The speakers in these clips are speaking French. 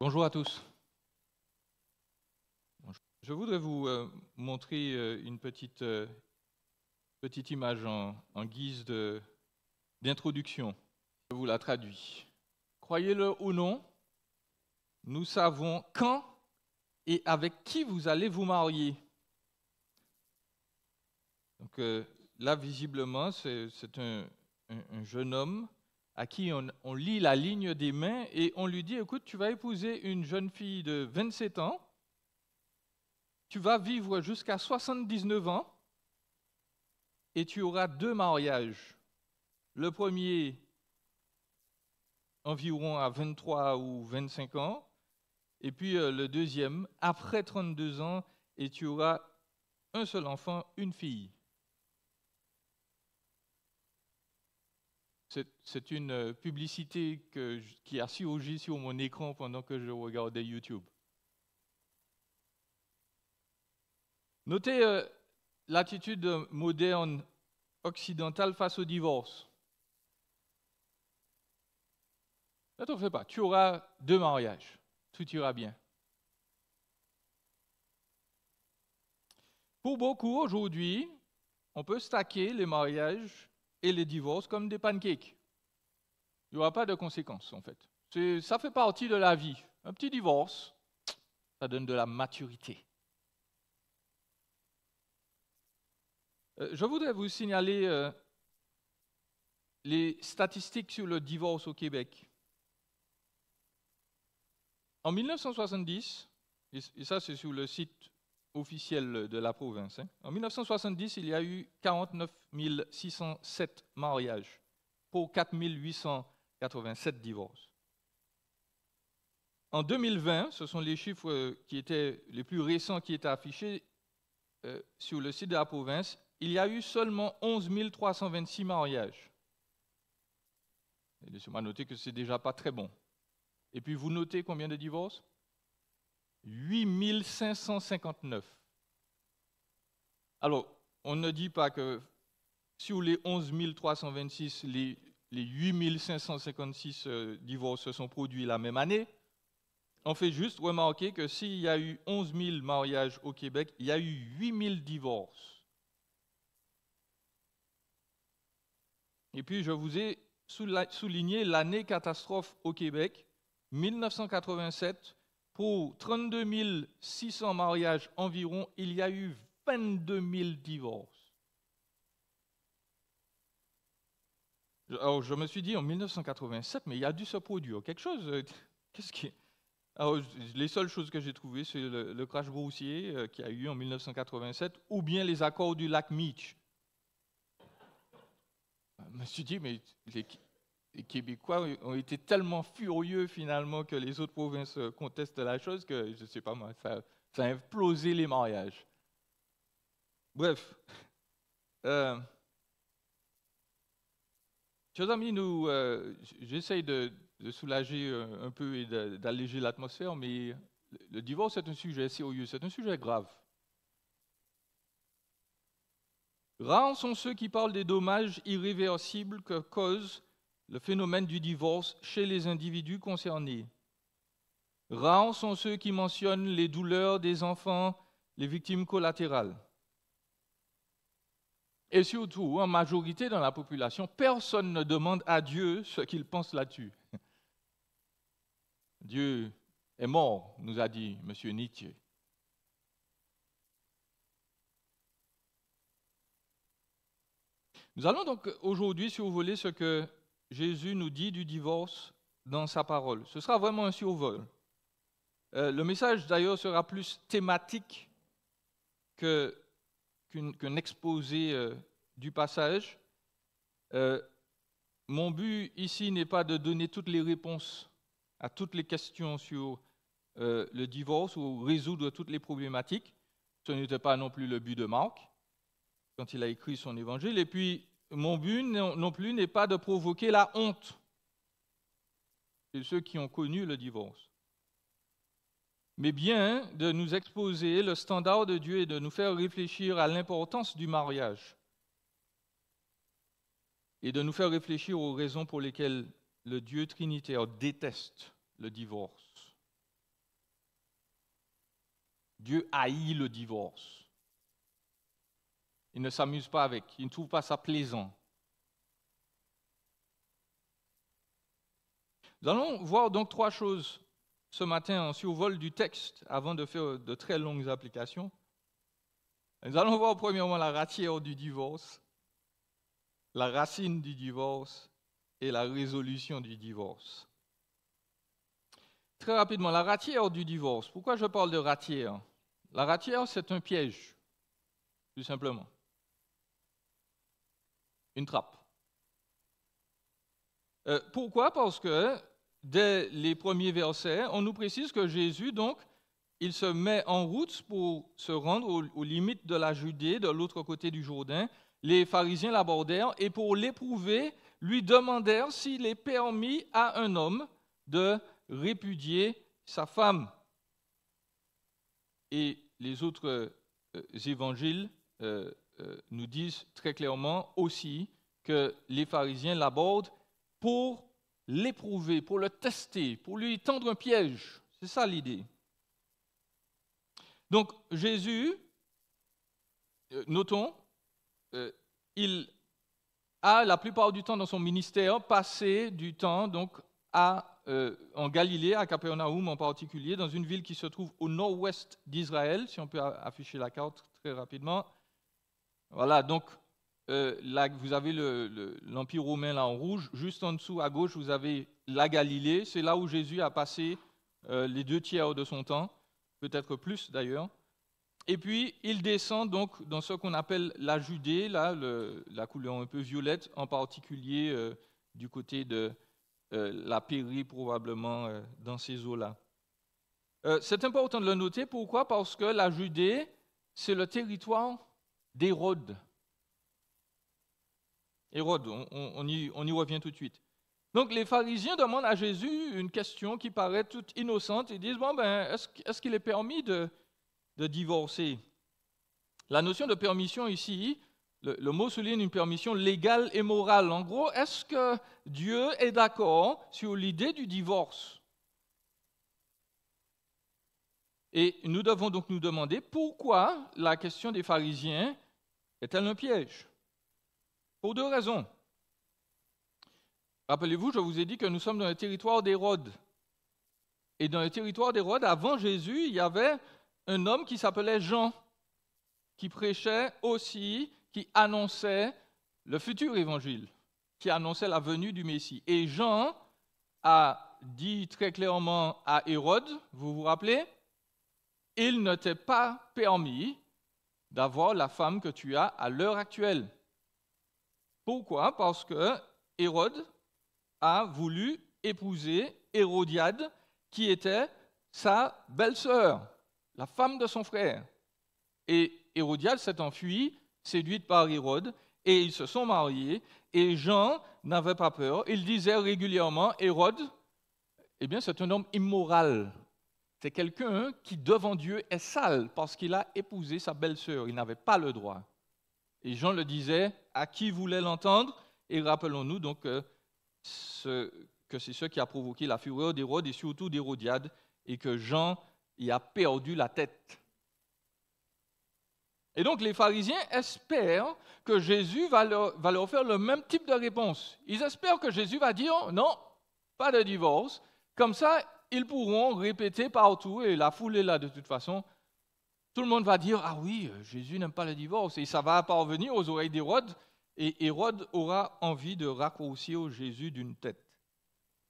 Bonjour à tous. Je voudrais vous montrer une petite image en guise d'introduction. Je vous la traduis. Croyez-le ou non, nous savons quand et avec qui vous allez vous marier. Donc là, visiblement, c'est un jeune homme à qui on lit la ligne des mains et on lui dit, écoute, tu vas épouser une jeune fille de 27 ans, tu vas vivre jusqu'à 79 ans et tu auras 2 mariages. Le premier environ à 23 ou 25 ans, et puis le deuxième après 32 ans, et tu auras un seul enfant, une fille. C'est une publicité qui a surgi sur mon écran pendant que je regardais YouTube. Notez l'attitude moderne occidentale face au divorce. Ne t'en fais pas, tu auras 2 mariages, tout ira bien. Pour beaucoup, aujourd'hui, on peut stacker les mariages et les divorces comme des pancakes. Il n'y aura pas de conséquences, en fait. Ça fait partie de la vie. Un petit divorce, ça donne de la maturité. Je voudrais vous signaler les statistiques sur le divorce au Québec. En 1970, et ça c'est sur le site officiel de la province, en 1970, il y a eu 49 607 mariages pour 4 887 divorces. En 2020, ce sont les chiffres qui étaient les plus récents qui étaient affichés sur le site de la province. Il y a eu seulement 11 326 mariages. Laissez-moi noter que c'est déjà pas très bon. Et puis vous notez combien de divorces? 8 559. Alors, on ne dit pas que sur les 11 326, les 8 556 divorces se sont produits la même année. On fait juste remarquer que s'il y a eu 11 000 mariages au Québec, il y a eu 8 000 divorces. Et puis, je vous ai souligné l'année catastrophe au Québec, 1987. Pour 32 600 mariages environ, il y a eu 22 000 divorces. Alors, je me suis dit, en 1987, mais il y a dû se produire quelque chose. Qu'est-ce qui... Alors, les seules choses que j'ai trouvées, c'est le crash boursier qu'il y a eu en 1987, ou bien les accords du lac Meach. Je me suis dit, mais les Québécois ont été tellement furieux finalement que les autres provinces contestent la chose que, je ne sais pas moi, ça a implosé les mariages. Bref. Chers amis, j'essaye de soulager un peu et d'alléger l'atmosphère, mais le divorce est un sujet sérieux, c'est un sujet grave. Rares sont ceux qui parlent des dommages irréversibles que cause le phénomène du divorce chez les individus concernés. Rares sont ceux qui mentionnent les douleurs des enfants, les victimes collatérales. Et surtout, en majorité dans la population, personne ne demande à Dieu ce qu'il pense là-dessus. Dieu est mort, nous a dit M. Nietzsche. Nous allons donc aujourd'hui survoler ce que Jésus nous dit du divorce dans sa parole. Ce sera vraiment un survol. Le message d'ailleurs sera plus thématique qu'un exposé du passage. Mon but ici n'est pas de donner toutes les réponses à toutes les questions sur le divorce ou résoudre toutes les problématiques. Ce n'était pas non plus le but de Marc quand il a écrit son évangile. Et puis, mon but non plus n'est pas de provoquer la honte de ceux qui ont connu le divorce, mais bien de nous exposer le standard de Dieu et de nous faire réfléchir à l'importance du mariage et de nous faire réfléchir aux raisons pour lesquelles le Dieu trinitaire déteste le divorce. Dieu haït le divorce. Il ne s'amuse pas avec, il ne trouve pas ça plaisant. Nous allons voir donc 3 choses ce matin en survol du texte avant de faire de très longues applications. Nous allons voir premièrement la ratière du divorce, la racine du divorce et la résolution du divorce. Très rapidement, la ratière du divorce. Pourquoi je parle de ratière? La ratière, c'est un piège, tout simplement. Une trappe. Pourquoi? Parce que dès les premiers versets, on nous précise que Jésus, donc, il se met en route pour se rendre aux limites de la Judée, de l'autre côté du Jourdain. Les pharisiens l'abordèrent et pour l'éprouver, lui demandèrent s'il est permis à un homme de répudier sa femme. Et les autres évangiles nous disent très clairement aussi que les pharisiens l'abordent pour l'éprouver, pour le tester, pour lui tendre un piège. C'est ça l'idée. Donc Jésus, notons, il a la plupart du temps dans son ministère passé du temps donc en Galilée, à Capernaum en particulier, dans une ville qui se trouve au nord-ouest d'Israël, si on peut afficher la carte très rapidement. Voilà, donc là, vous avez l'Empire romain là en rouge, juste en dessous à gauche, vous avez la Galilée, c'est là où Jésus a passé les 2/3 de son temps, peut-être plus d'ailleurs. Et puis, il descend donc dans ce qu'on appelle la Judée, là, la couleur un peu violette, en particulier du côté de la Périe, probablement, dans ces eaux-là. C'est important de le noter, pourquoi? Parce que la Judée, c'est le territoire d'Hérode. Hérode, on y revient tout de suite. Donc, les pharisiens demandent à Jésus une question qui paraît toute innocente. Ils disent, bon, est-ce qu'il est permis de divorcer? La notion de permission ici, le mot souligne une permission légale et morale. En gros, est-ce que Dieu est d'accord sur l'idée du divorce? Et nous devons donc nous demander pourquoi la question des pharisiens est-elle un piège? Pour 2 raisons. Rappelez-vous, je vous ai dit que nous sommes dans le territoire d'Hérode. Et dans le territoire d'Hérode, avant Jésus, il y avait un homme qui s'appelait Jean, qui prêchait aussi, qui annonçait le futur évangile, qui annonçait la venue du Messie. Et Jean a dit très clairement à Hérode, vous vous rappelez, il ne t'est pas permis d'avoir la femme que tu as à l'heure actuelle. Pourquoi? Parce que Hérode a voulu épouser Hérodiade, qui était sa belle-sœur, la femme de son frère. Et Hérodiade s'est enfuie, séduite par Hérode, et ils se sont mariés, et Jean n'avait pas peur. Il disait régulièrement, Hérode, eh bien c'est un homme immoral. C'est quelqu'un qui, devant Dieu, est sale parce qu'il a épousé sa belle-sœur. Il n'avait pas le droit. Et Jean le disait à qui voulait l'entendre. Et rappelons-nous donc que c'est ce qui a provoqué la fureur d'Hérode et surtout d'Hérodiade, et que Jean y a perdu la tête. Et donc les pharisiens espèrent que Jésus va leur faire le même type de réponse. Ils espèrent que Jésus va dire non, pas de divorce. Comme ça, ils pourront répéter partout, et la foule est là de toute façon. Tout le monde va dire ah oui, Jésus n'aime pas le divorce, et ça va parvenir aux oreilles d'Hérode, et Hérode aura envie de raccourcir Jésus d'une tête.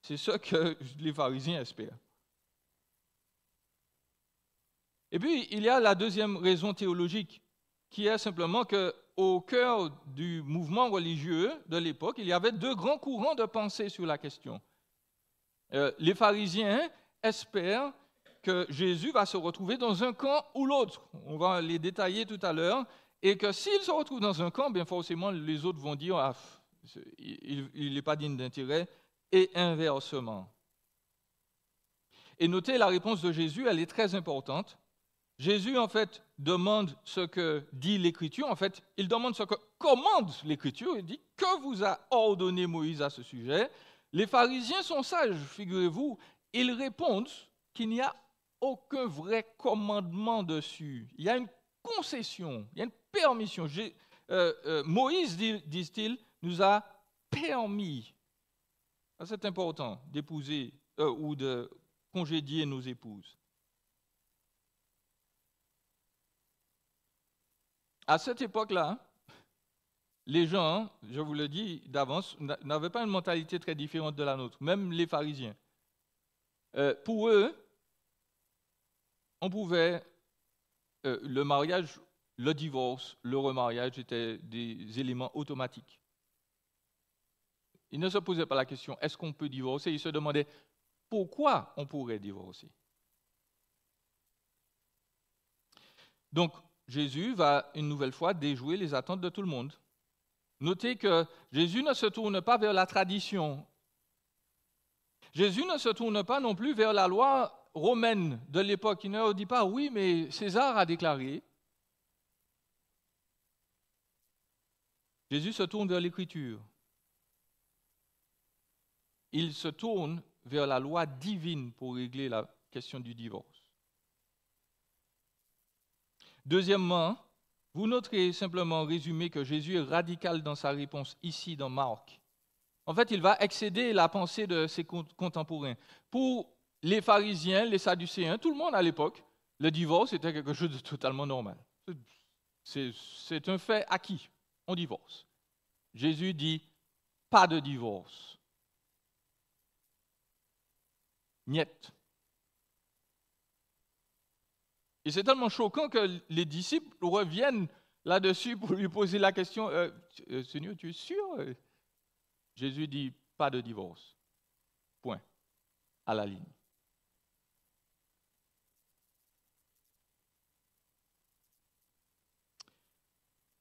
C'est ce que les pharisiens espèrent. Et puis, il y a la deuxième raison théologique, qui est simplement qu'au cœur du mouvement religieux de l'époque, il y avait 2 grands courants de pensée sur la question. Les pharisiens espèrent que Jésus va se retrouver dans un camp ou l'autre. On va les détailler tout à l'heure. Et que s'il se retrouve dans un camp, bien forcément, les autres vont dire ah, il n'est pas digne d'intérêt, et inversement. Et notez la réponse de Jésus, elle est très importante. Jésus, en fait, demande ce que dit l'Écriture. En fait, il demande ce que commande l'Écriture. Il dit « Que vous a ordonné Moïse à ce sujet ?» Les pharisiens sont sages, figurez-vous. Ils répondent qu'il n'y a aucun vrai commandement dessus. Il y a une concession, il y a une permission. Moïse, disent-ils, nous a permis, c'est important, d'épouser ou de congédier nos épouses. À cette époque-là, les gens, je vous le dis d'avance, n'avaient pas une mentalité très différente de la nôtre, même les pharisiens. Pour eux, on pouvait, le mariage, le divorce, le remariage étaient des éléments automatiques. Ils ne se posaient pas la question, est-ce qu'on peut divorcer? Ils se demandaient, pourquoi on pourrait divorcer? Donc, Jésus va une nouvelle fois déjouer les attentes de tout le monde. Notez que Jésus ne se tourne pas vers la tradition. Jésus ne se tourne pas non plus vers la loi romaine de l'époque. Il ne dit pas, oui, mais César a déclaré. Jésus se tourne vers l'Écriture. Il se tourne vers la loi divine pour régler la question du divorce. Deuxièmement, vous noterez simplement en résumé que Jésus est radical dans sa réponse ici dans Marc. En fait, il va excéder la pensée de ses contemporains. Pour les pharisiens, les sadducéens, tout le monde à l'époque, le divorce était quelque chose de totalement normal. C'est un fait acquis, on divorce. Jésus dit, pas de divorce. Niet. Et c'est tellement choquant que les disciples reviennent là-dessus pour lui poser la question, Seigneur, tu es sûr? Jésus dit, pas de divorce. Point. À la ligne.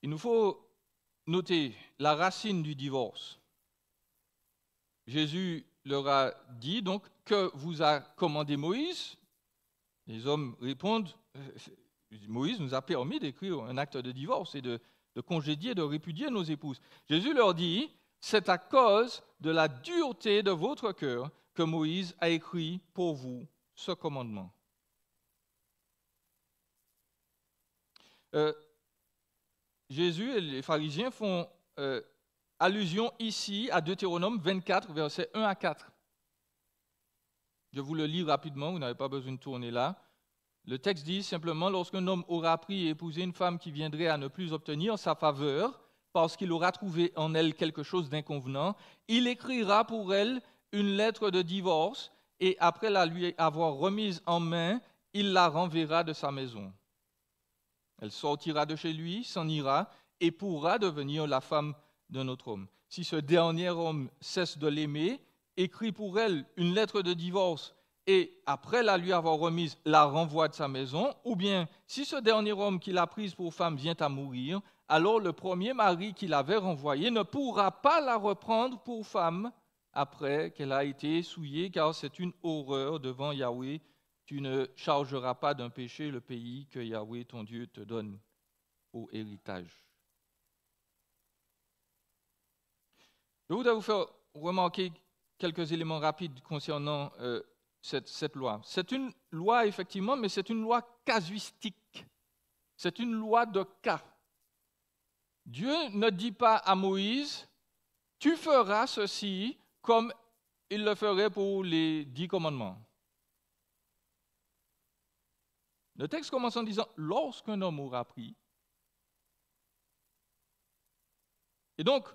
Il nous faut noter la racine du divorce. Jésus leur a dit donc, que vous a commandé Moïse? Les hommes répondent, Moïse nous a permis d'écrire un acte de divorce et de congédier, de répudier nos épouses. Jésus leur dit, c'est à cause de la dureté de votre cœur que Moïse a écrit pour vous ce commandement. Jésus et les pharisiens font allusion ici à Deutéronome 24, versets 1 à 4. Je vous le lis rapidement, vous n'avez pas besoin de tourner là. Le texte dit simplement, lorsqu'un homme aura pris et épousé une femme qui viendrait à ne plus obtenir sa faveur, parce qu'il aura trouvé en elle quelque chose d'inconvenant, il écrira pour elle une lettre de divorce et après la lui avoir remise en main, il la renverra de sa maison. Elle sortira de chez lui, s'en ira et pourra devenir la femme d'un autre homme. Si ce dernier homme cesse de l'aimer, écrit pour elle une lettre de divorce et après la lui avoir remise, la renvoie de sa maison, ou bien si ce dernier homme qui l'a prise pour femme vient à mourir, alors le premier mari qui l'avait renvoyée ne pourra pas la reprendre pour femme après qu'elle a été souillée, car c'est une horreur devant Yahweh. Tu ne chargeras pas d'un péché le pays que Yahweh ton Dieu te donne au héritage. Je voudrais vous faire remarquer quelques éléments rapides concernant cette loi. C'est une loi, effectivement, mais c'est une loi casuistique. C'est une loi de cas. Dieu ne dit pas à Moïse, tu feras ceci comme il le ferait pour les 10 commandements. Le texte commence en disant, lorsqu'un homme aura pris. Et donc,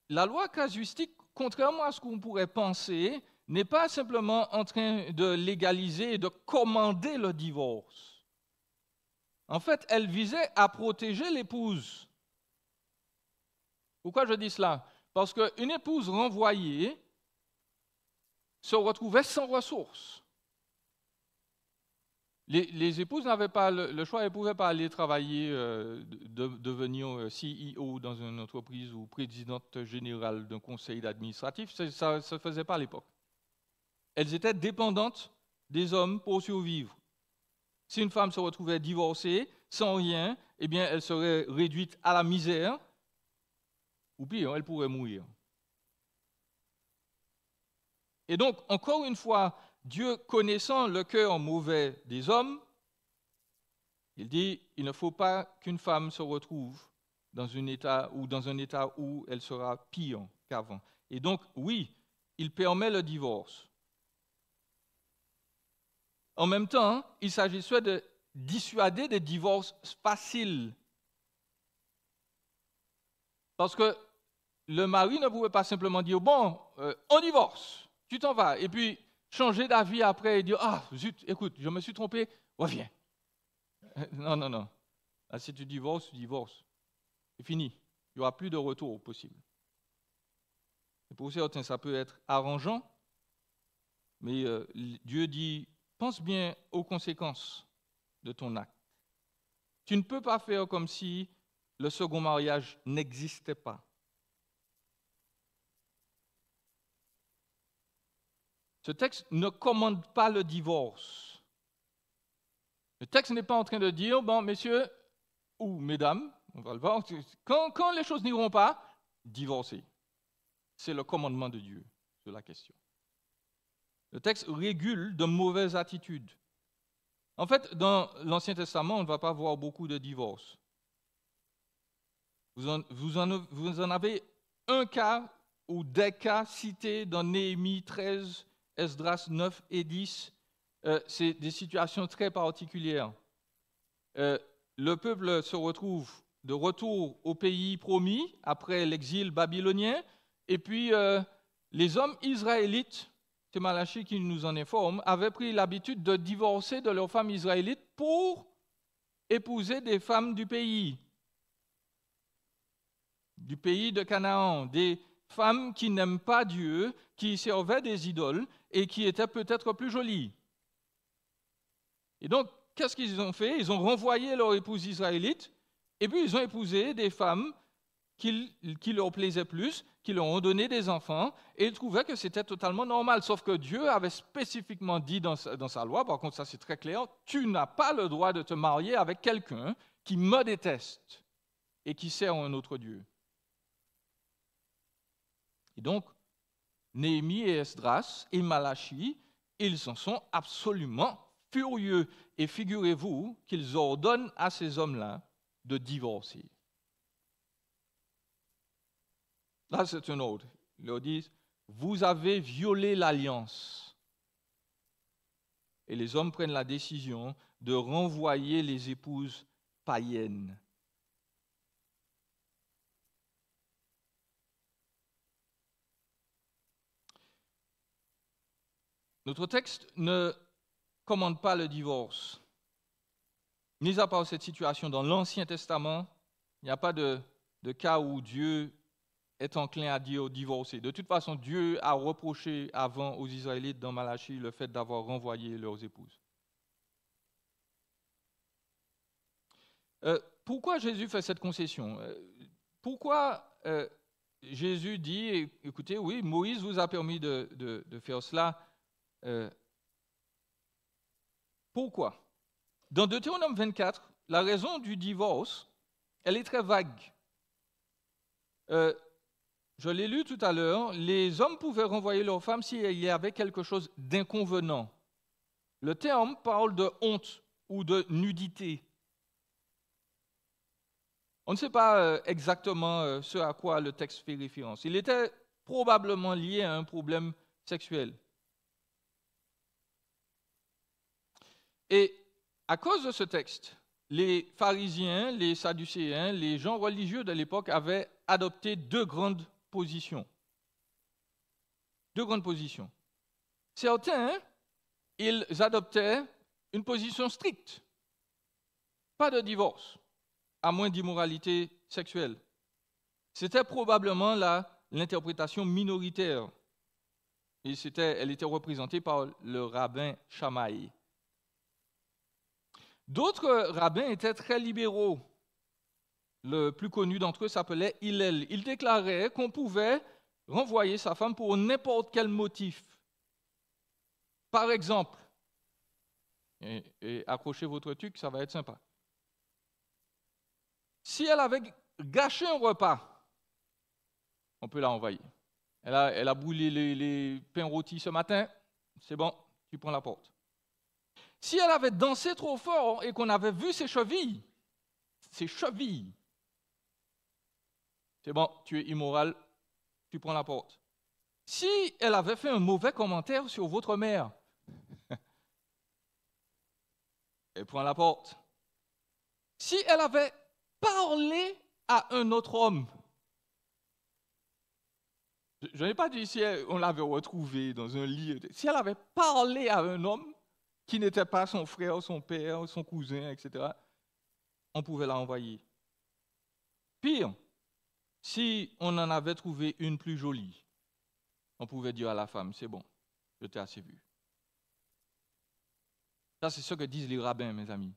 la loi casuistique, contrairement à ce qu'on pourrait penser, n'est pas simplement en train de légaliser et de commander le divorce. En fait, elle visait à protéger l'épouse. Pourquoi je dis cela? Parce qu'une épouse renvoyée se retrouvait sans ressources. Les épouses n'avaient pas le choix, elles ne pouvaient pas aller travailler, devenir CEO dans une entreprise ou présidente générale d'un conseil administratif. Ça ne se faisait pas à l'époque. Elles étaient dépendantes des hommes pour survivre. Si une femme se retrouvait divorcée, sans rien, eh bien, elle serait réduite à la misère, ou pire, elle pourrait mourir. Et donc, encore une fois, Dieu connaissant le cœur mauvais des hommes, il dit, il ne faut pas qu'une femme se retrouve dans un état où elle sera pire qu'avant. Et donc, oui, il permet le divorce. En même temps, il s'agissait de dissuader des divorces faciles. Parce que le mari ne pouvait pas simplement dire, bon, on divorce, tu t'en vas. Et puis, changer d'avis après et dire, ah, zut, écoute, je me suis trompé, reviens. Non, non, non. Là, si tu divorces, c'est fini. Il n'y aura plus de retour possible. Et pour certains, ça peut être arrangeant, mais Dieu dit, pense bien aux conséquences de ton acte. Tu ne peux pas faire comme si le second mariage n'existait pas. Ce texte ne commande pas le divorce. Le texte n'est pas en train de dire, bon, messieurs ou mesdames, on va le voir, quand les choses n'iront pas, divorcez. C'est le commandement de Dieu sur la question. Le texte régule de mauvaises attitudes. En fait, dans l'Ancien Testament, on ne va pas voir beaucoup de divorces. Vous en avez un cas ou des cas cités dans Néhémie 13, Esdras 9 et 10. C'est des situations très particulières. Le peuple se retrouve de retour au pays promis après l'exil babylonien, et puis les hommes israélites, c'est Malachie qui nous en informe, avaient pris l'habitude de divorcer de leurs femmes israélites pour épouser des femmes du pays de Canaan, des femmes qui n'aiment pas Dieu, qui servaient des idoles et qui étaient peut-être plus jolies. Et donc, qu'est-ce qu'ils ont fait? Ils ont renvoyé leur épouse israélite et puis ils ont épousé des femmes qui leur plaisaient plus, qui leur ont donné des enfants, et ils trouvaient que c'était totalement normal. Sauf que Dieu avait spécifiquement dit dans sa loi, par contre ça c'est très clair, tu n'as pas le droit de te marier avec quelqu'un qui me déteste et qui sert un autre Dieu. Et donc, Néhémie et Esdras et Malachie, ils en sont absolument furieux. Et figurez-vous qu'ils ordonnent à ces hommes-là de divorcer. Là, c'est un ordre. Ils leur disent, vous avez violé l'alliance. Et les hommes prennent la décision de renvoyer les épouses païennes. Notre texte ne commande pas le divorce. Mis à part cette situation dans l'Ancien Testament, il n'y a pas de cas où Dieu est enclin à dire divorcer. De toute façon, Dieu a reproché avant aux Israélites dans Malachie le fait d'avoir renvoyé leurs épouses. Pourquoi Jésus fait cette concession? Pourquoi Jésus dit, écoutez, oui, Moïse vous a permis de faire cela. Pourquoi? Dans Deutéronome 24, la raison du divorce, elle est très vague. Je l'ai lu tout à l'heure, les hommes pouvaient renvoyer leurs femmes s'il y avait quelque chose d'inconvenant. Le terme parle de honte ou de nudité. On ne sait pas exactement ce à quoi le texte fait référence. Il était probablement lié à un problème sexuel. Et à cause de ce texte, les pharisiens, les sadducéens, les gens religieux de l'époque avaient adopté deux grandes positions. Certains, ils adoptaient une position stricte. Pas de divorce, à moins d'immoralité sexuelle. C'était probablement l'interprétation minoritaire. Et elle était représentée par le rabbin Shammai. D'autres rabbins étaient très libéraux. Le plus connu d'entre eux s'appelait Hillel. Il déclarait qu'on pouvait renvoyer sa femme pour n'importe quel motif. Par exemple, et accrochez votre tuque, ça va être sympa. Si elle avait gâché un repas, on peut la renvoyer. Elle a brûlé les pains rôtis ce matin, c'est bon, tu prends la porte. Si elle avait dansé trop fort et qu'on avait vu ses chevilles, c'est bon, tu es immoral, tu prends la porte. Si elle avait fait un mauvais commentaire sur votre mère, elle prend la porte. Si elle avait parlé à un autre homme, je n'ai pas dit si on l'avait retrouvé dans un lit, si elle avait parlé à un homme qui n'était pas son frère, son père, son cousin, etc., on pouvait la envoyer. Pire, si on en avait trouvé une plus jolie, on pouvait dire à la femme, c'est bon, je t'ai assez vu. Ça, c'est ce que disent les rabbins, mes amis.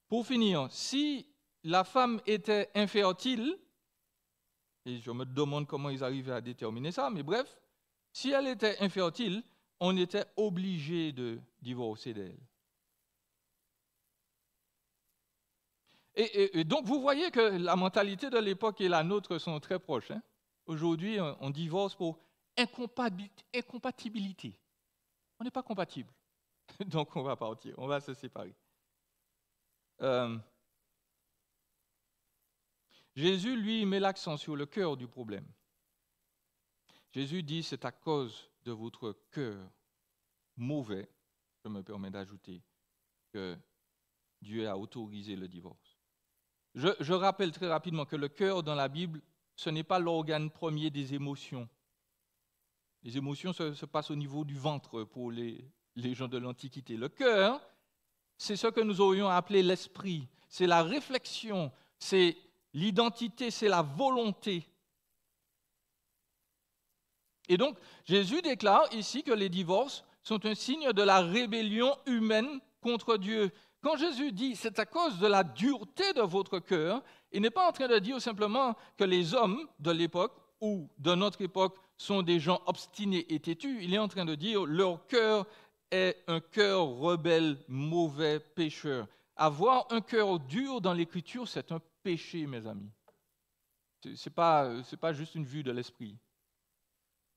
Pour finir, si la femme était infertile, et je me demande comment ils arrivaient à déterminer ça, mais bref, si elle était infertile, on était obligé de divorcer d'elle. Et donc, vous voyez que la mentalité de l'époque et la nôtre sont très proches. Hein? Aujourd'hui, on divorce pour incompatibilité. On n'est pas compatible. Donc, on va partir, on va se séparer. Jésus, lui, met l'accent sur le cœur du problème. Jésus dit, c'est à cause de votre cœur mauvais, je me permets d'ajouter, que Dieu a autorisé le divorce. Je rappelle très rapidement que le cœur dans la Bible, ce n'est pas l'organe premier des émotions. Les émotions se passent au niveau du ventre pour les gens de l'Antiquité. Le cœur, c'est ce que nous aurions appelé l'esprit. C'est la réflexion, c'est l'identité, c'est la volonté. Et donc, Jésus déclare ici que les divorces sont un signe de la rébellion humaine contre Dieu. Quand Jésus dit « c'est à cause de la dureté de votre cœur », il n'est pas en train de dire simplement que les hommes de l'époque ou de notre époque sont des gens obstinés et têtus. Il est en train de dire « leur cœur est un cœur rebelle, mauvais, pécheur ». Avoir un cœur dur dans l'Écriture, c'est un péché, mes amis. Ce n'est pas juste une vue de l'esprit.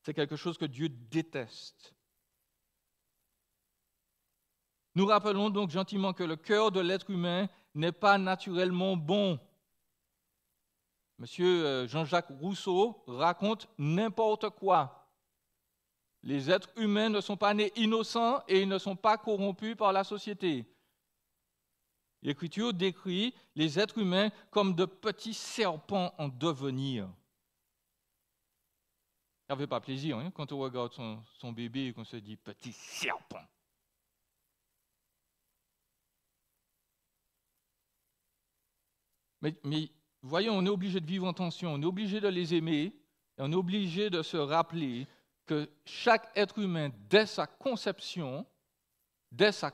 C'est quelque chose que Dieu déteste. Nous rappelons donc gentiment que le cœur de l'être humain n'est pas naturellement bon. Monsieur Jean-Jacques Rousseau raconte n'importe quoi. Les êtres humains ne sont pas nés innocents et ils ne sont pas corrompus par la société. L'Écriture décrit les êtres humains comme de petits serpents en devenir. Ça ne fait pas plaisir hein, quand on regarde son bébé et qu'on se dit « petit serpent ». Mais voyons, on est obligé de vivre en tension, on est obligé de les aimer, et on est obligé de se rappeler que chaque être humain, dès sa conception, dès sa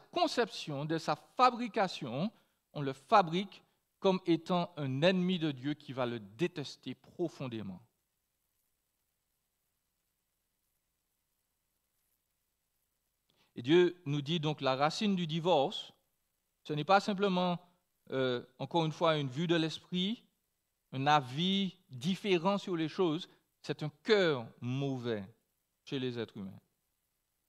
fabrication, on le fabrique comme étant un ennemi de Dieu qui va le détester profondément. Et Dieu nous dit donc la racine du divorce, ce n'est pas simplement, encore une fois, une vue de l'esprit, un avis différent sur les choses, c'est un cœur mauvais chez les êtres humains.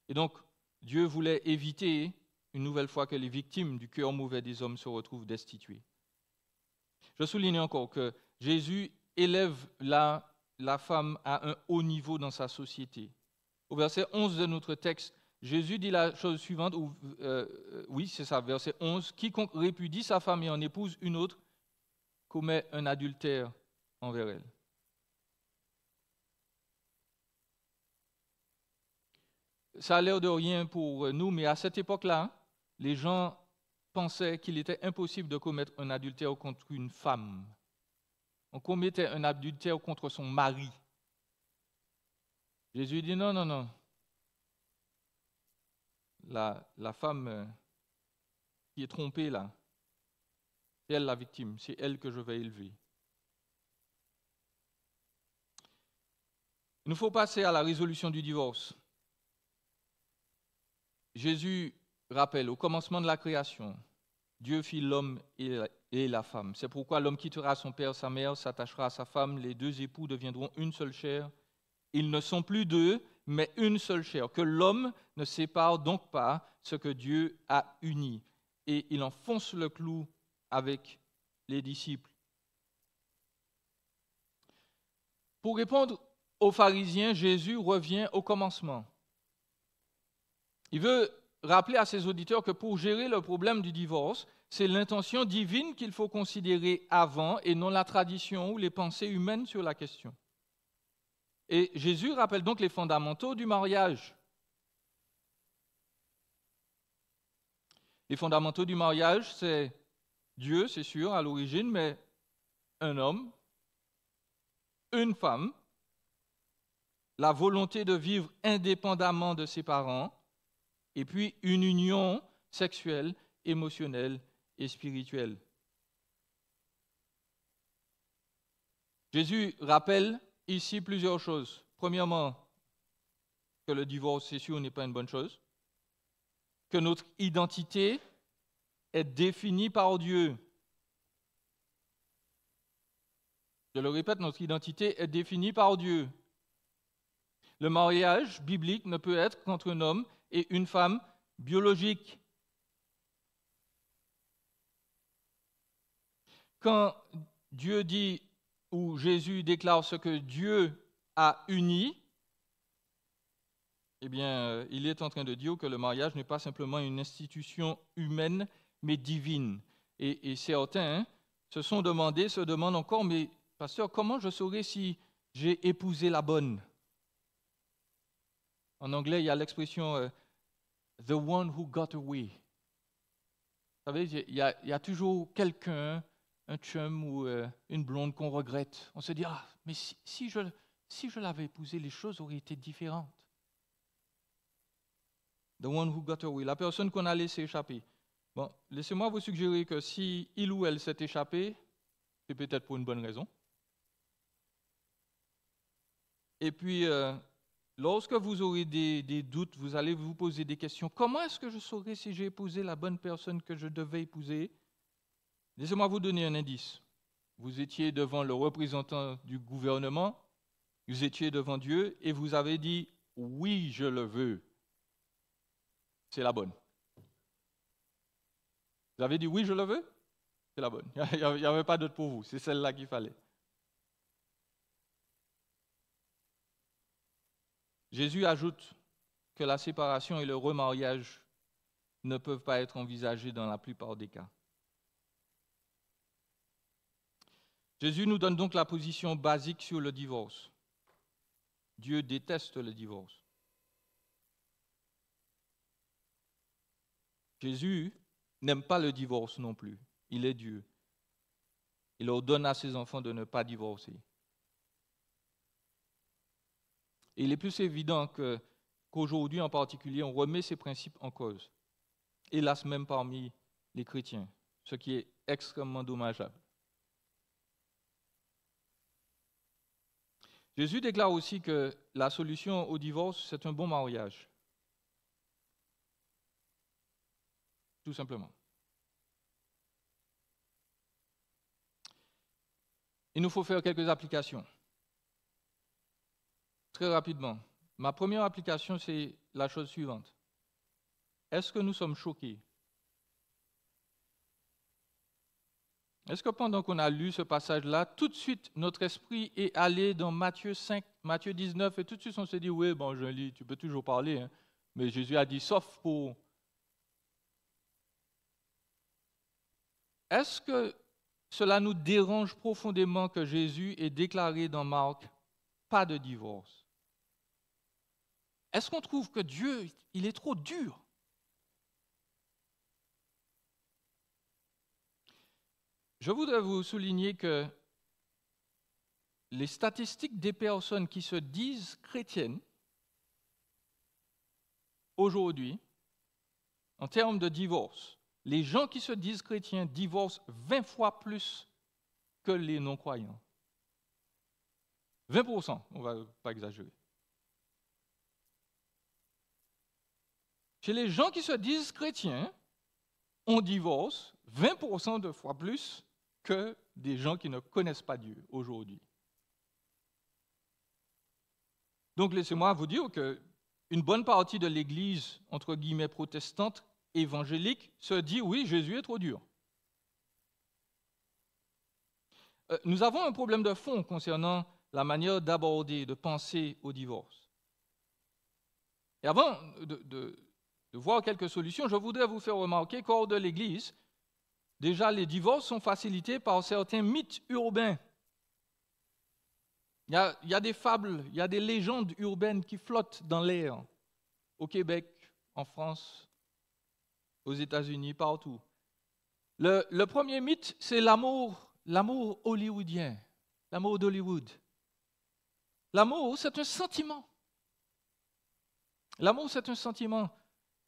Et donc, Dieu voulait éviter, une nouvelle fois, que les victimes du cœur mauvais des hommes se retrouvent destituées. Je souligne encore que Jésus élève la femme à un haut niveau dans sa société. Au verset 11 de notre texte, Jésus dit la chose suivante, oui, c'est ça, verset 11, « Quiconque répudie sa femme et en épouse une autre commet un adultère envers elle. » Ça a l'air de rien pour nous, mais à cette époque-là, les gens pensaient qu'il était impossible de commettre un adultère contre une femme. On commettait un adultère contre son mari. Jésus dit non, non, non. La femme qui est trompée là, c'est elle la victime, c'est elle que je vais élever. Il nous faut passer à la résolution du divorce. Jésus rappelle, au commencement de la création, Dieu fit l'homme et la femme. C'est pourquoi l'homme quittera son père, sa mère, s'attachera à sa femme, les deux époux deviendront une seule chair. Ils ne sont plus deux, mais une seule chair, que l'homme ne sépare donc pas ce que Dieu a uni. Et il enfonce le clou avec les disciples. Pour répondre aux pharisiens, Jésus revient au commencement. Il veut rappeler à ses auditeurs que pour gérer le problème du divorce, c'est l'intention divine qu'il faut considérer avant et non la tradition ou les pensées humaines sur la question. Et Jésus rappelle donc les fondamentaux du mariage. Les fondamentaux du mariage, c'est Dieu, c'est sûr, à l'origine, mais un homme, une femme, la volonté de vivre indépendamment de ses parents, et puis une union sexuelle, émotionnelle et spirituelle. Jésus rappelle ici plusieurs choses. Premièrement, que le divorce, c'est sûr, n'est pas une bonne chose. Que notre identité est définie par Dieu. Je le répète, notre identité est définie par Dieu. Le mariage biblique ne peut être qu'entre un homme et une femme biologique. Quand Dieu dit, ou Jésus déclare ce que Dieu a uni, eh bien, il est en train de dire que le mariage n'est pas simplement une institution humaine, mais divine. Et certains se demandent encore, mais pasteur, comment je saurai si j'ai épousé la bonne? En anglais, il y a l'expression « the one who got away ». Vous savez, il y a toujours quelqu'un, un chum ou une blonde qu'on regrette. On se dit « ah, mais si je l'avais épousé, les choses auraient été différentes ». The one who got away, la personne qu'on a laissé échapper. Bon, laissez-moi vous suggérer que si il ou elle s'est échappé, c'est peut-être pour une bonne raison. Et puis, lorsque vous aurez des doutes, vous allez vous poser des questions. Comment est-ce que je saurais si j'ai épousé la bonne personne que je devais épouser? Laissez-moi vous donner un indice. Vous étiez devant le représentant du gouvernement, vous étiez devant Dieu et vous avez dit « oui, je le veux ». C'est la bonne. Vous avez dit « oui, je le veux », c'est la bonne. Il n'y avait pas d'autre pour vous, c'est celle-là qu'il fallait. Jésus ajoute que la séparation et le remariage ne peuvent pas être envisagés dans la plupart des cas. Jésus nous donne donc la position basique sur le divorce. Dieu déteste le divorce. Jésus n'aime pas le divorce non plus. Il est Dieu. Il ordonne à ses enfants de ne pas divorcer. Et il est plus évident qu'aujourd'hui, en particulier, on remet ces principes en cause. Hélas, même parmi les chrétiens, ce qui est extrêmement dommageable. Jésus déclare aussi que la solution au divorce, c'est un bon mariage. Tout simplement. Il nous faut faire quelques applications. Très rapidement. Ma première application, c'est la chose suivante. Est-ce que nous sommes choqués? Est-ce que pendant qu'on a lu ce passage-là, tout de suite, notre esprit est allé dans Matthieu 5, Matthieu 19, et tout de suite, on s'est dit, oui, bon, je lis, tu peux toujours parler, hein, mais Jésus a dit, sauf pour... Est-ce que cela nous dérange profondément que Jésus ait déclaré dans Marc, pas de divorce? Est-ce qu'on trouve que Dieu, il est trop dur? Je voudrais vous souligner que les statistiques des personnes qui se disent chrétiennes aujourd'hui, en termes de divorce, les gens qui se disent chrétiens divorcent 20 fois plus que les non-croyants. 20%, on ne va pas exagérer. Chez les gens qui se disent chrétiens, on divorce 20% de fois plus que des gens qui ne connaissent pas Dieu aujourd'hui. Donc, Donc laissez-moi vous dire qu'une bonne partie de l'Église, entre guillemets, protestante, évangélique, se dit oui, Jésus est trop dur. Nous avons un problème de fond concernant la manière d'aborder, de penser au divorce. Et avant de voir quelques solutions, je voudrais vous faire remarquer qu'hors de l'Église, déjà les divorces sont facilités par certains mythes urbains. Il y a des fables, il y a des légendes urbaines qui flottent dans l'air, au Québec, en France, aux États-Unis, partout. Le premier mythe, c'est l'amour hollywoodien, l'amour d'Hollywood. L'amour, c'est un sentiment. L'amour, c'est un sentiment.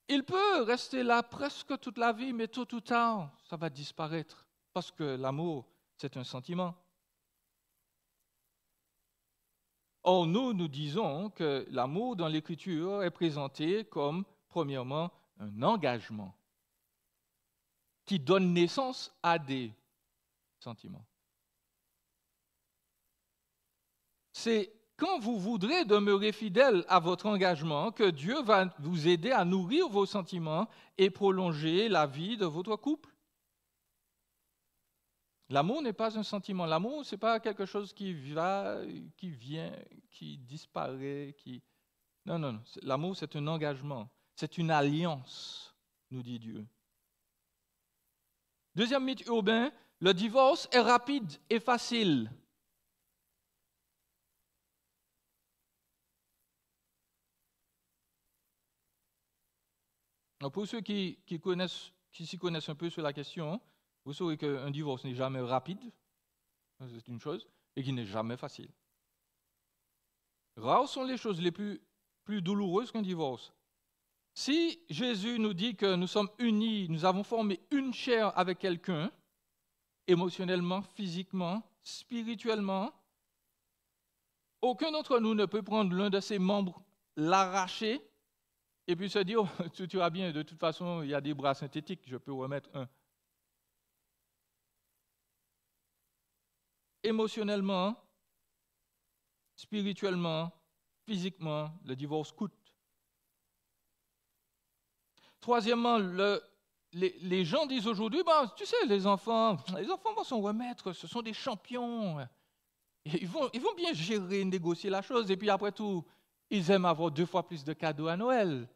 Il peut rester là presque toute la vie, mais tôt ou tard, ça va disparaître, parce que l'amour, c'est un sentiment. Or, nous disons que l'amour dans l'Écriture est présenté comme, premièrement, un engagement qui donne naissance à des sentiments. C'est quand vous voudrez demeurer fidèle à votre engagement que Dieu va vous aider à nourrir vos sentiments et prolonger la vie de votre couple. L'amour n'est pas un sentiment. L'amour, ce n'est pas quelque chose qui va, qui vient, qui disparaît. Non. L'amour, c'est un engagement. C'est une alliance, nous dit Dieu. Deuxième mythe urbain, le divorce est rapide et facile. Alors pour ceux qui s'y connaissent un peu sur la question, vous saurez qu'un divorce n'est jamais rapide, c'est une chose, et qu'il n'est jamais facile. Rares sont les choses les plus douloureuses qu'un divorce. Si Jésus nous dit que nous sommes unis, nous avons formé une chair avec quelqu'un, émotionnellement, physiquement, spirituellement, aucun d'entre nous ne peut prendre l'un de ses membres, l'arracher, et puis se dire, oh, tout ira bien, de toute façon, il y a des bras synthétiques, je peux remettre un. Émotionnellement, spirituellement, physiquement, le divorce coûte. Troisièmement, les gens disent aujourd'hui, tu sais, les enfants vont s'en remettre, ce sont des champions. Ils vont bien gérer, négocier la chose, et puis après tout, ils aiment avoir 2 fois plus de cadeaux à Noël.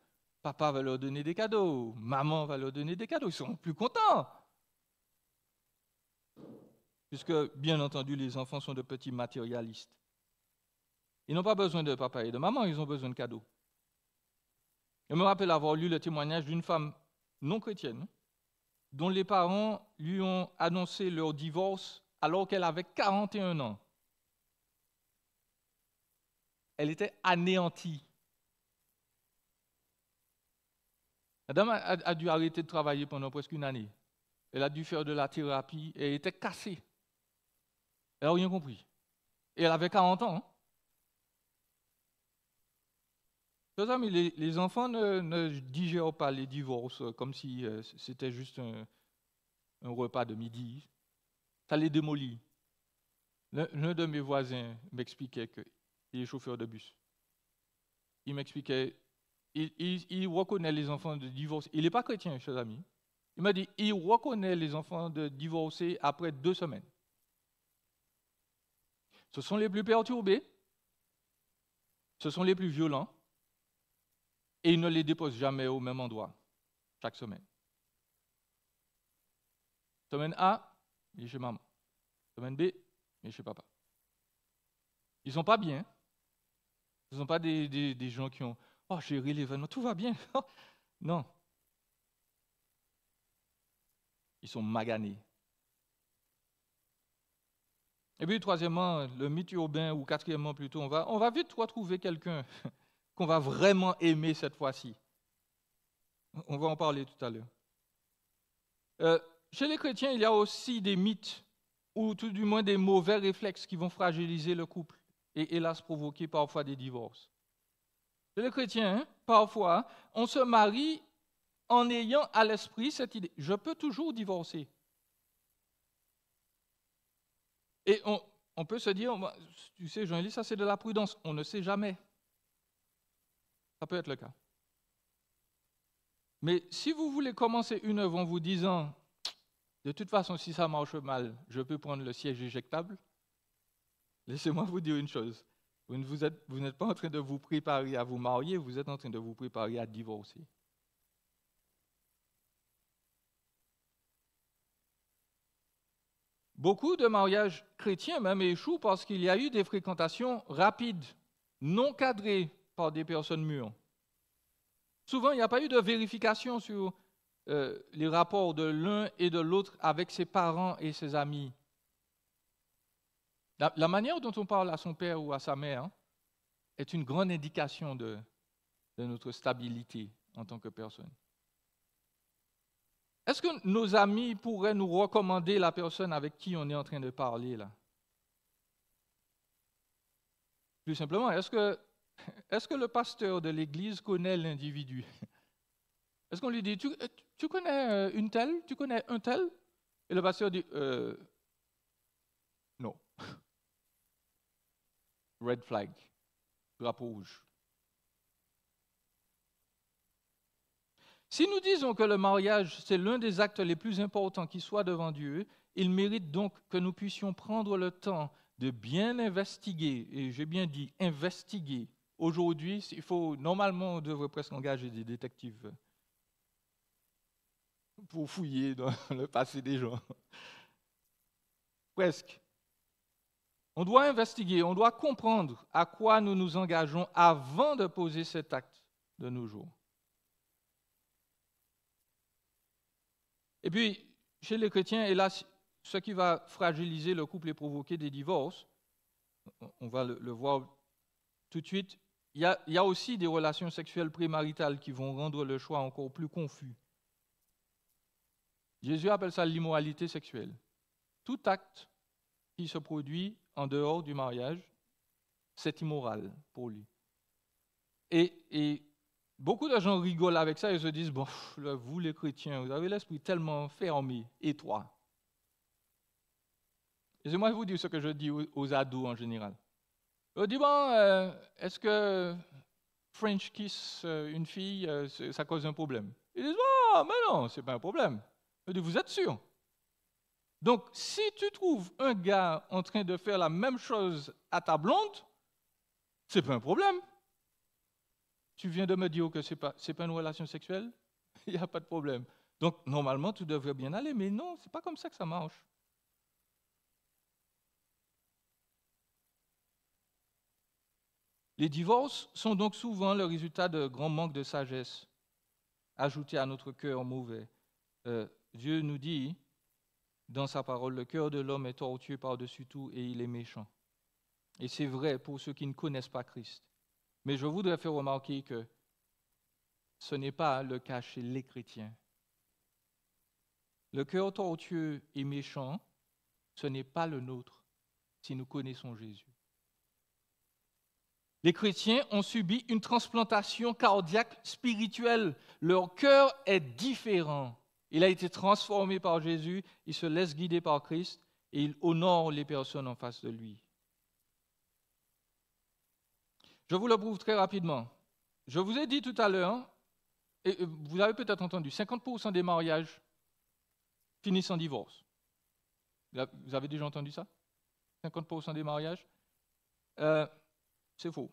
Papa va leur donner des cadeaux, maman va leur donner des cadeaux, ils seront plus contents. Puisque, bien entendu, les enfants sont de petits matérialistes. Ils n'ont pas besoin de papa et de maman, ils ont besoin de cadeaux. Je me rappelle avoir lu le témoignage d'une femme non chrétienne, dont les parents lui ont annoncé leur divorce alors qu'elle avait 41 ans. Elle était anéantie. La dame a dû arrêter de travailler pendant presque une année. Elle a dû faire de la thérapie et elle était cassée. Elle n'a rien compris. Et elle avait 40 ans. Chers amis, les enfants ne digèrent pas les divorces comme si c'était juste un repas de midi. Ça les démolit. L'un de mes voisins m'expliquait qu'il est chauffeur de bus. Il m'expliquait, il reconnaît les enfants de divorce. Il n'est pas chrétien, chers amis. Il m'a dit, il reconnaît les enfants de divorcer après 2 semaines. Ce sont les plus perturbés, ce sont les plus violents, et il ne les dépose jamais au même endroit, chaque semaine. Semaine A, il est chez maman. Semaine B, il est chez papa. Ils ne sont pas bien. Ce ne sont pas des gens qui ont « Oh, j'ai ri l'événement, tout va bien. » Non. Ils sont maganés. Et puis, troisièmement, le mythe urbain, ou quatrièmement plutôt, on va vite retrouver quelqu'un qu'on va vraiment aimer cette fois-ci. On va en parler tout à l'heure. Chez les chrétiens, il y a aussi des mythes, ou tout du moins des mauvais réflexes qui vont fragiliser le couple et hélas provoquer parfois des divorces. Chez les chrétiens, parfois, on se marie en ayant à l'esprit cette idée, je peux toujours divorcer. Et on peut se dire, tu sais, Jean-Élie, ça c'est de la prudence, on ne sait jamais. Ça peut être le cas. Mais si vous voulez commencer une œuvre en vous disant, de toute façon, si ça marche mal, je peux prendre le siège éjectable, laissez-moi vous dire une chose. Vous n'êtes pas en train de vous préparer à vous marier, vous êtes en train de vous préparer à divorcer. Beaucoup de mariages chrétiens même échouent parce qu'il y a eu des fréquentations rapides, non cadrées par des personnes mûres. Souvent, il n'y a pas eu de vérification sur les rapports de l'un et de l'autre avec ses parents et ses amis. La manière dont on parle à son père ou à sa mère est une grande indication de notre stabilité en tant que personne. Est-ce que nos amis pourraient nous recommander la personne avec qui on est en train de parler là? Plus simplement, est-ce que le pasteur de l'église connaît l'individu? Est-ce qu'on lui dit, tu connais une telle? Tu connais un tel? Et le pasteur dit, non. Red flag, drapeau rouge. Si nous disons que le mariage, c'est l'un des actes les plus importants qui soit devant Dieu, il mérite donc que nous puissions prendre le temps de bien investiguer, et j'ai bien dit investiguer. Aujourd'hui, normalement, on devrait presque engager des détectives pour fouiller dans le passé des gens. Presque. On doit investiguer, on doit comprendre à quoi nous nous engageons avant de poser cet acte de nos jours. Et puis, chez les chrétiens, hélas, ce qui va fragiliser le couple et provoquer des divorces, on va le voir tout de suite, il y a aussi des relations sexuelles prémaritales qui vont rendre le choix encore plus confus. Jésus appelle ça l'immoralité sexuelle. Tout acte qui se produit en dehors du mariage, c'est immoral pour lui. Et beaucoup de gens rigolent avec ça et se disent, bon, vous les chrétiens, vous avez l'esprit tellement fermé, étroit. Et moi, je vous dire ce que je dis aux ados en général. Je dis, bon, est-ce que French kiss une fille, ça cause un problème? Ils disent, oh, mais non, c'est pas un problème. Je dis, vous êtes sûr? Donc, si tu trouves un gars en train de faire la même chose à ta blonde, c'est pas un problème. Tu viens de me dire que c'est pas une relation sexuelle, il n'y a pas de problème. Donc, normalement, tout devrait bien aller, mais non, c'est pas comme ça que ça marche. Les divorces sont donc souvent le résultat de grands manques de sagesse ajoutés à notre cœur mauvais. Dieu nous dit dans sa parole, le cœur de l'homme est tortueux par-dessus tout et il est méchant. Et c'est vrai pour ceux qui ne connaissent pas Christ. Mais je voudrais faire remarquer que ce n'est pas le cas chez les chrétiens. Le cœur tortueux et méchant, ce n'est pas le nôtre si nous connaissons Jésus. Les chrétiens ont subi une transplantation cardiaque spirituelle. Leur cœur est différent. Il a été transformé par Jésus, il se laisse guider par Christ et il honore les personnes en face de lui. Je vous le prouve très rapidement. Je vous ai dit tout à l'heure, et vous avez peut-être entendu, 50% des mariages finissent en divorce. Vous avez déjà entendu ça? 50% des mariages? C'est faux.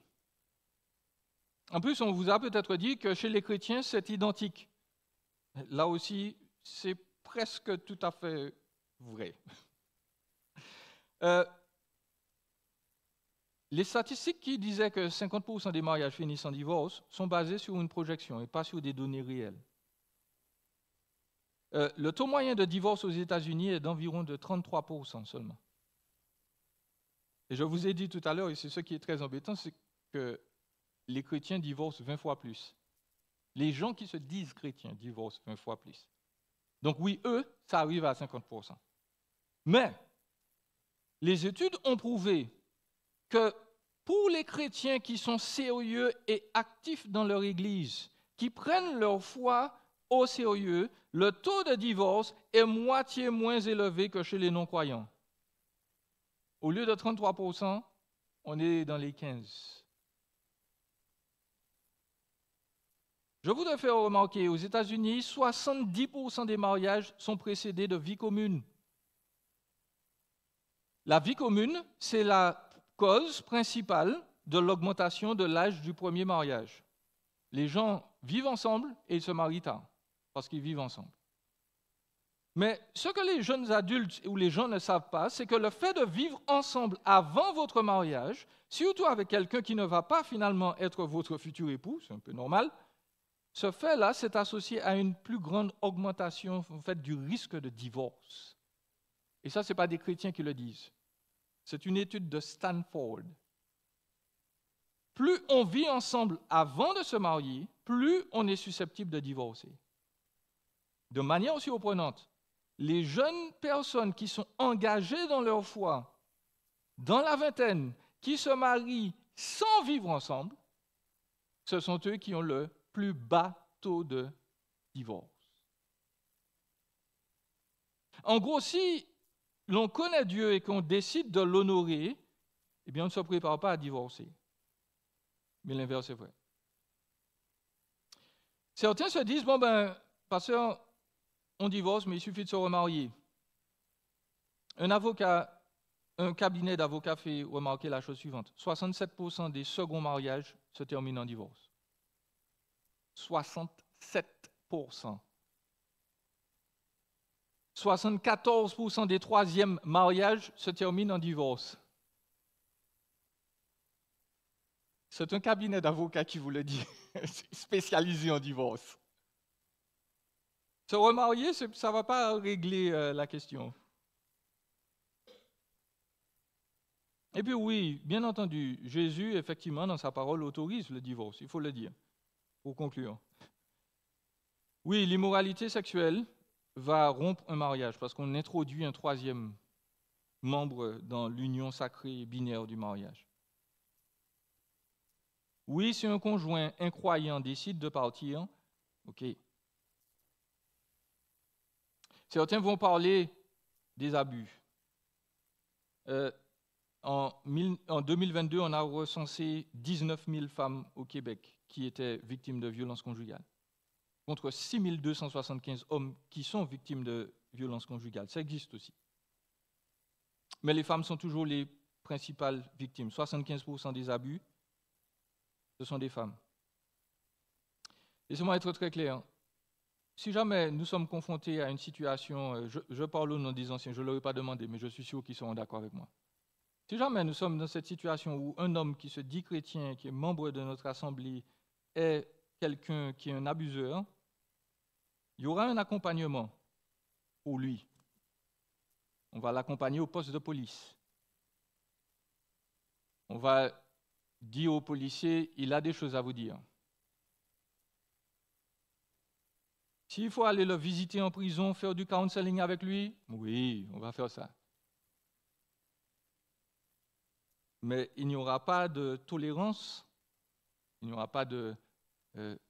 En plus, on vous a peut-être dit que chez les chrétiens, c'est identique. Là aussi, c'est presque tout à fait vrai. Les statistiques qui disaient que 50% des mariages finissent en divorce sont basées sur une projection et pas sur des données réelles. Le taux moyen de divorce aux États-Unis est d'environ de 33% seulement. Et je vous ai dit tout à l'heure, et c'est ce qui est très embêtant, c'est que les chrétiens divorcent 20 fois plus. Les gens qui se disent chrétiens divorcent 20 fois plus. Donc oui, eux, ça arrive à 50%. Mais les études ont prouvé que pour les chrétiens qui sont sérieux et actifs dans leur Église, qui prennent leur foi au sérieux, le taux de divorce est moitié moins élevé que chez les non-croyants. Au lieu de 33%, on est dans les 15%. Je voudrais faire remarquer, aux États-Unis, 70% des mariages sont précédés de vie commune. La vie commune, c'est la cause principale de l'augmentation de l'âge du premier mariage. Les gens vivent ensemble et ils se marient tard, parce qu'ils vivent ensemble. Mais ce que les jeunes adultes ou les gens ne savent pas, c'est que le fait de vivre ensemble avant votre mariage, surtout avec quelqu'un qui ne va pas finalement être votre futur époux, c'est un peu normal, ce fait-là, c'est associé à une plus grande augmentation en fait, du risque de divorce. Et ça, ce n'est pas des chrétiens qui le disent. C'est une étude de Stanford. Plus on vit ensemble avant de se marier, plus on est susceptible de divorcer. De manière surprenante, les jeunes personnes qui sont engagées dans leur foi, dans la vingtaine, qui se marient sans vivre ensemble, ce sont eux qui ont le plus bas taux de divorce. En gros, si l'on connaît Dieu et qu'on décide de l'honorer, eh bien, on ne se prépare pas à divorcer. Mais l'inverse est vrai. Certains se disent, bon ben, pasteur, on divorce, mais il suffit de se remarier. Un cabinet d'avocats fait remarquer la chose suivante. 67% des seconds mariages se terminent en divorce. 67%. 74% des troisièmes mariages se terminent en divorce. C'est un cabinet d'avocats qui vous le dit, spécialisé en divorce. Se remarier, ça ne va pas régler la question. Et puis oui, bien entendu, Jésus, effectivement, dans sa parole, autorise le divorce, il faut le dire, pour conclure. Oui, l'immoralité sexuelle va rompre un mariage parce qu'on introduit un troisième membre dans l'union sacrée et binaire du mariage. Oui, si un conjoint incroyant décide de partir, ok. Certains vont parler des abus. En 2022, on a recensé 19 000 femmes au Québec qui étaient victimes de violences conjugales, contre 6 275 hommes qui sont victimes de violences conjugales. Ça existe aussi. Mais les femmes sont toujours les principales victimes. 75% des abus, ce sont des femmes. Laissez-moi être très clair. Si jamais nous sommes confrontés à une situation, je parle au nom des anciens, je ne leur ai pas demandé, mais je suis sûr qu'ils seront d'accord avec moi. Si jamais nous sommes dans cette situation où un homme qui se dit chrétien, qui est membre de notre assemblée, est quelqu'un qui est un abuseur, il y aura un accompagnement pour lui. On va l'accompagner au poste de police. On va dire au policier, il a des choses à vous dire. S'il faut aller le visiter en prison, faire du counseling avec lui, oui, on va faire ça. Mais il n'y aura pas de tolérance, il n'y aura pas de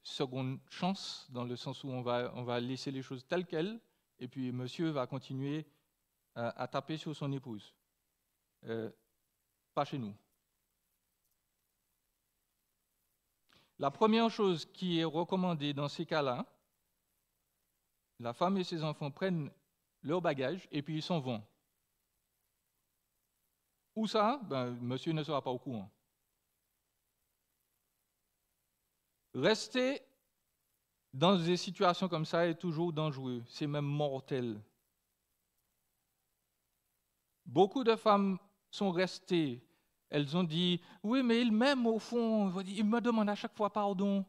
seconde chance, dans le sens où on va laisser les choses telles quelles, et puis monsieur va continuer à taper sur son épouse. Pas chez nous. La première chose qui est recommandée dans ces cas-là, la femme et ses enfants prennent leur bagage et puis ils s'en vont. Où ça? Monsieur ne sera pas au courant. Rester dans des situations comme ça est toujours dangereux, c'est même mortel. Beaucoup de femmes sont restées, elles ont dit, oui, mais il m'aime au fond, il me demande à chaque fois pardon,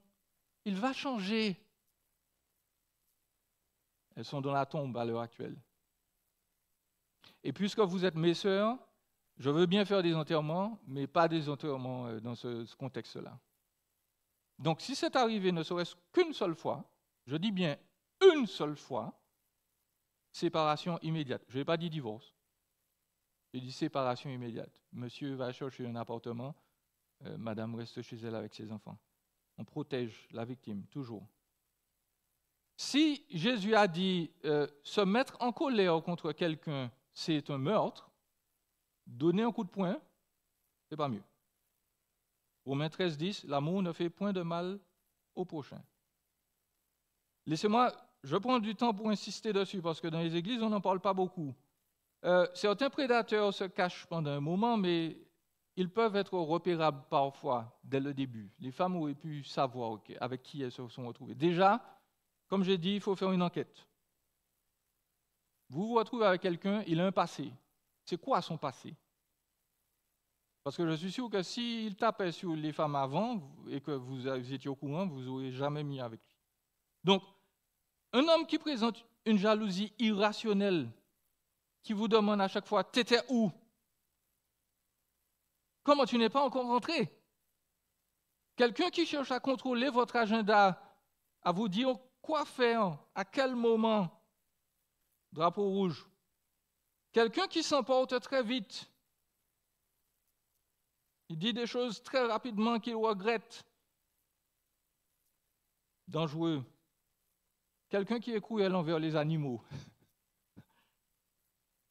il va changer. Elles sont dans la tombe à l'heure actuelle. Et puisque vous êtes mes sœurs, je veux bien faire des enterrements, mais pas des enterrements dans ce contexte-là. Donc, si c'est arrivé ne serait-ce qu'une seule fois, je dis bien une seule fois, séparation immédiate. Je n'ai pas dit divorce. J'ai dit séparation immédiate. Monsieur va chercher un appartement, madame reste chez elle avec ses enfants. On protège la victime, toujours. Si Jésus a dit se mettre en colère contre quelqu'un, c'est un meurtre, donner un coup de poing, c'est pas mieux. Romains 13, 10, l'amour ne fait point de mal au prochain. Laissez-moi, je prends du temps pour insister dessus, parce que dans les églises, on n'en parle pas beaucoup. Certains prédateurs se cachent pendant un moment, mais ils peuvent être repérables parfois, dès le début. Les femmes auraient pu savoir avec qui elles se sont retrouvées. Déjà, comme j'ai dit, il faut faire une enquête. Vous vous retrouvez avec quelqu'un, il a un passé. C'est quoi son passé? Parce que je suis sûr que s'il tapait sur les femmes avant et que vous étiez au courant, vous n'auriez jamais mis avec lui. Donc, un homme qui présente une jalousie irrationnelle, qui vous demande à chaque fois, t'étais où? Comment tu n'es pas encore rentré? Quelqu'un qui cherche à contrôler votre agenda, à vous dire quoi faire, à quel moment, drapeau rouge. Quelqu'un qui s'emporte très vite. Il dit des choses très rapidement qu'il regrette. Dangereux. Quelqu'un qui est cruel envers les animaux.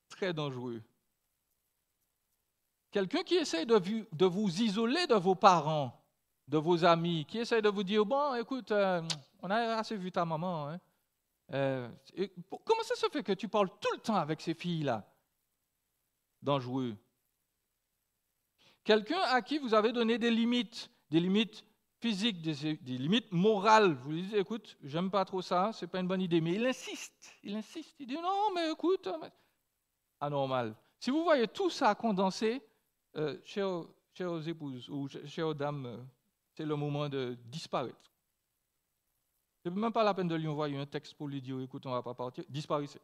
Très dangereux. Quelqu'un qui essaie de vous isoler de vos parents, de vos amis, qui essaie de vous dire, bon, écoute, on a assez vu ta maman. Hein. Comment ça se fait que tu parles tout le temps avec ces filles-là? Dangereux. Quelqu'un à qui vous avez donné des limites physiques, des limites morales. Vous lui dites, écoute, j'aime pas trop ça, c'est pas une bonne idée. Mais il insiste, il dit, non, mais écoute, anormal. Si vous voyez tout ça condensé, chères épouses ou chères dames, c'est le moment de disparaître. Ce n'est même pas la peine de lui envoyer un texte pour lui dire, écoute, on ne va pas partir, disparaissez.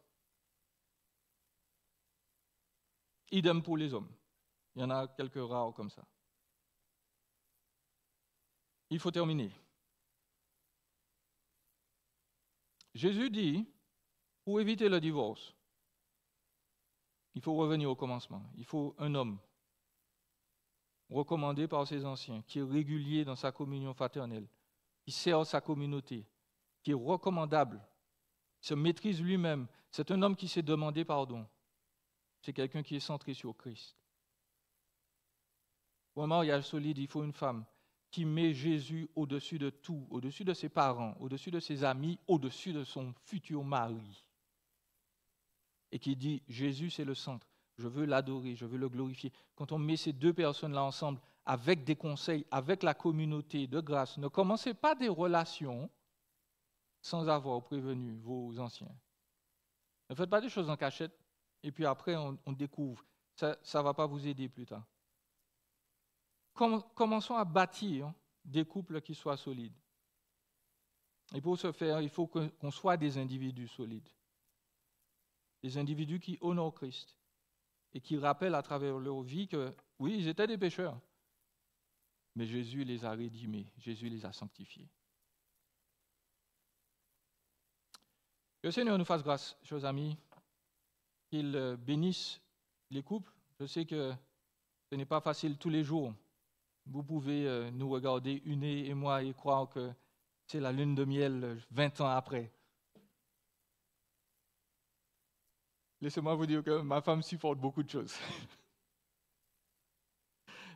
Idem pour les hommes. Il y en a quelques rares comme ça. Il faut terminer. Jésus dit, pour éviter le divorce, il faut revenir au commencement. Il faut un homme recommandé par ses anciens, qui est régulier dans sa communion fraternelle, qui sert sa communauté, qui est recommandable, qui se maîtrise lui-même. C'est un homme qui sait demander pardon. C'est quelqu'un qui est centré sur Christ. Pour un mariage solide, il faut une femme qui met Jésus au-dessus de tout, au-dessus de ses parents, au-dessus de ses amis, au-dessus de son futur mari. Et qui dit, Jésus, c'est le centre. Je veux l'adorer, je veux le glorifier. Quand on met ces deux personnes-là ensemble, avec des conseils, avec la communauté de grâce, ne commencez pas des relations sans avoir prévenu vos anciens. Ne faites pas des choses en cachette, et puis après, on découvre. Ça ne va pas vous aider plus tard. Commençons à bâtir des couples qui soient solides. Et pour ce faire, il faut qu'on soit des individus solides. Des individus qui honorent Christ et qui rappellent à travers leur vie que, oui, ils étaient des pécheurs, mais Jésus les a rédimés, Jésus les a sanctifiés. Que le Seigneur nous fasse grâce, chers amis, qu'il bénisse les couples. Je sais que ce n'est pas facile tous les jours. Vous pouvez nous regarder, Une et moi, et croire que c'est la lune de miel 20 ans après. Laissez-moi vous dire que ma femme supporte beaucoup de choses.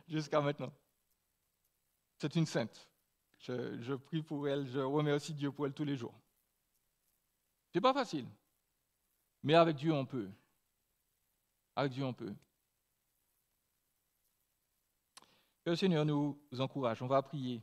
Jusqu'à maintenant. C'est une sainte. Je prie pour elle, je remercie Dieu pour elle tous les jours. Ce n'est pas facile. Mais avec Dieu, on peut. Avec Dieu, on peut. Que le Seigneur nous encourage. On va prier.